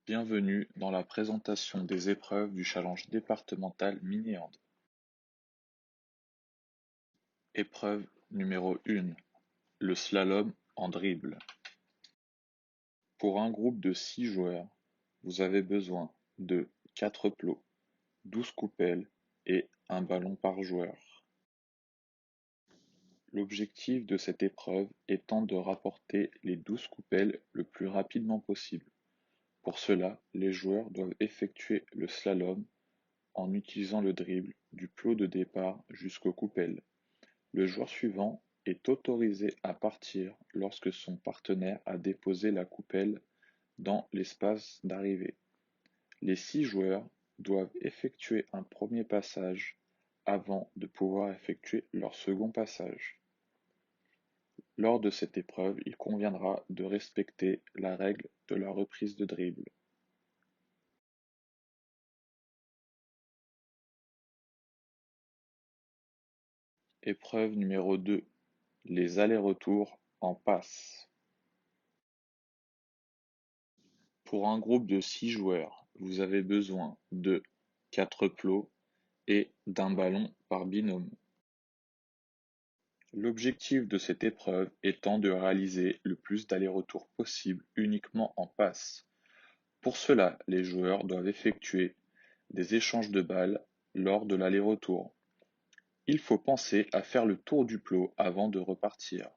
Bienvenue dans la présentation des épreuves du challenge départemental Mini-Hand. Épreuve numéro 1, le slalom en dribble. Pour un groupe de 6 joueurs, vous avez besoin de 4 plots, 12 coupelles et un ballon par joueur. L'objectif de cette épreuve étant de rapporter les 12 coupelles le plus rapidement possible. Pour cela, les joueurs doivent effectuer le slalom en utilisant le dribble du plot de départ jusqu'aux coupelles. Le joueur suivant est autorisé à partir lorsque son partenaire a déposé la coupelle dans l'espace d'arrivée. Les 6 joueurs doivent effectuer un premier passage avant de pouvoir effectuer leur second passage. Lors de cette épreuve, il conviendra de respecter la règle de la reprise de dribble. Épreuve numéro 2, les allers-retours en passe. Pour un groupe de 6 joueurs, vous avez besoin de 4 plots et d'un ballon par binôme. L'objectif de cette épreuve étant de réaliser le plus d'allers-retours possible uniquement en passe. Pour cela, les joueurs doivent effectuer des échanges de balles lors de l'aller-retour. Il faut penser à faire le tour du plot avant de repartir.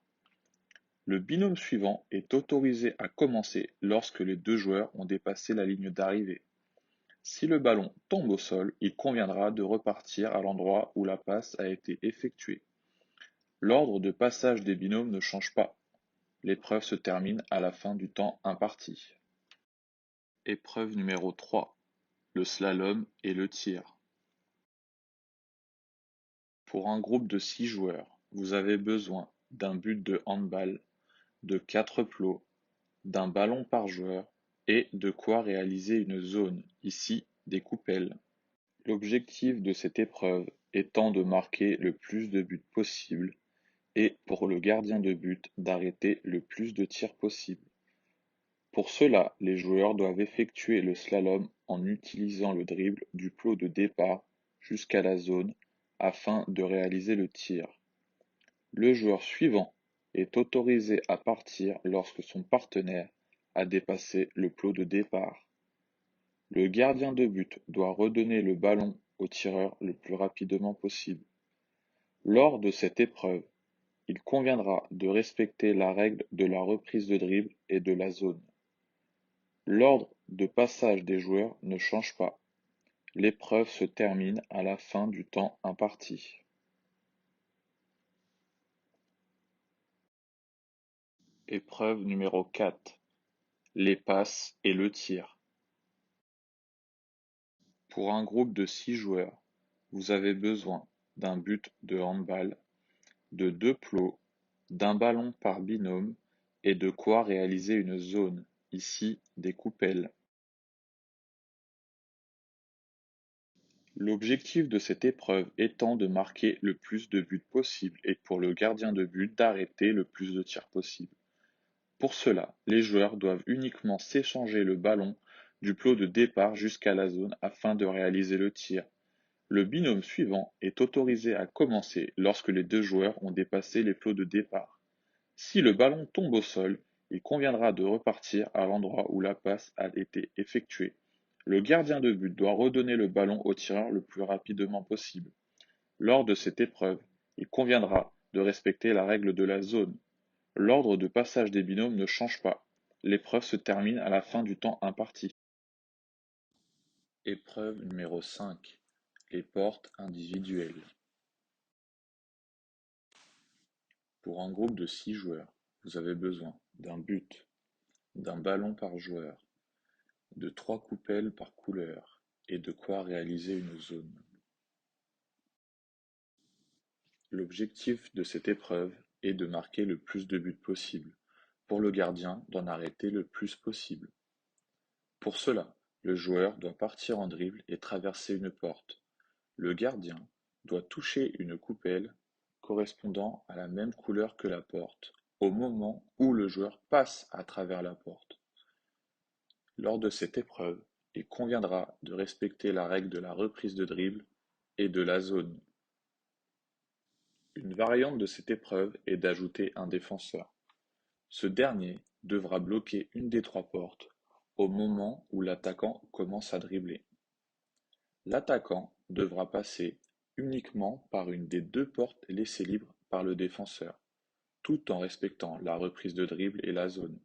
Le binôme suivant est autorisé à commencer lorsque les 2 joueurs ont dépassé la ligne d'arrivée. Si le ballon tombe au sol, il conviendra de repartir à l'endroit où la passe a été effectuée. L'ordre de passage des binômes ne change pas. L'épreuve se termine à la fin du temps imparti. Épreuve numéro 3, le slalom et le tir. Pour un groupe de 6 joueurs, vous avez besoin d'un but de handball, de 4 plots, d'un ballon par joueur et de quoi réaliser une zone, ici des coupelles. L'objectif de cette épreuve étant de marquer le plus de buts possible et pour le gardien de but d'arrêter le plus de tirs possible. Pour cela, les joueurs doivent effectuer le slalom en utilisant le dribble du plot de départ jusqu'à la zone afin de réaliser le tir. Le joueur suivant est autorisé à partir lorsque son partenaire a dépassé le plot de départ. Le gardien de but doit redonner le ballon au tireur le plus rapidement possible. Lors de cette épreuve, il conviendra de respecter la règle de la reprise de dribble et de la zone. L'ordre de passage des joueurs ne change pas. L'épreuve se termine à la fin du temps imparti. Épreuve numéro 4, les passes et le tir. Pour un groupe de 6 joueurs, vous avez besoin d'un but de handball, de 2 plots, d'un ballon par binôme et de quoi réaliser une zone, ici des coupelles. L'objectif de cette épreuve étant de marquer le plus de buts possible et pour le gardien de but d'arrêter le plus de tirs possible. Pour cela, les joueurs doivent uniquement s'échanger le ballon du plot de départ jusqu'à la zone afin de réaliser le tir. Le binôme suivant est autorisé à commencer lorsque les 2 joueurs ont dépassé les plots de départ. Si le ballon tombe au sol, il conviendra de repartir à l'endroit où la passe a été effectuée. Le gardien de but doit redonner le ballon au tireur le plus rapidement possible. Lors de cette épreuve, il conviendra de respecter la règle de la zone. L'ordre de passage des binômes ne change pas. L'épreuve se termine à la fin du temps imparti. Épreuve numéro 5, les portes individuelles. Pour un groupe de 6 joueurs, vous avez besoin d'un but, d'un ballon par joueur, de 3 coupelles par couleur et de quoi réaliser une zone. L'objectif de cette épreuve est de marquer le plus de buts possible, pour le gardien d'en arrêter le plus possible. Pour cela, le joueur doit partir en dribble et traverser une porte. Le gardien doit toucher une coupelle correspondant à la même couleur que la porte au moment où le joueur passe à travers la porte. Lors de cette épreuve, il conviendra de respecter la règle de la reprise de dribble et de la zone. Une variante de cette épreuve est d'ajouter un défenseur. Ce dernier devra bloquer une des trois portes au moment où l'attaquant commence à dribbler. L'attaquant devra passer uniquement par une des deux portes laissées libres par le défenseur, tout en respectant la reprise de dribble et la zone.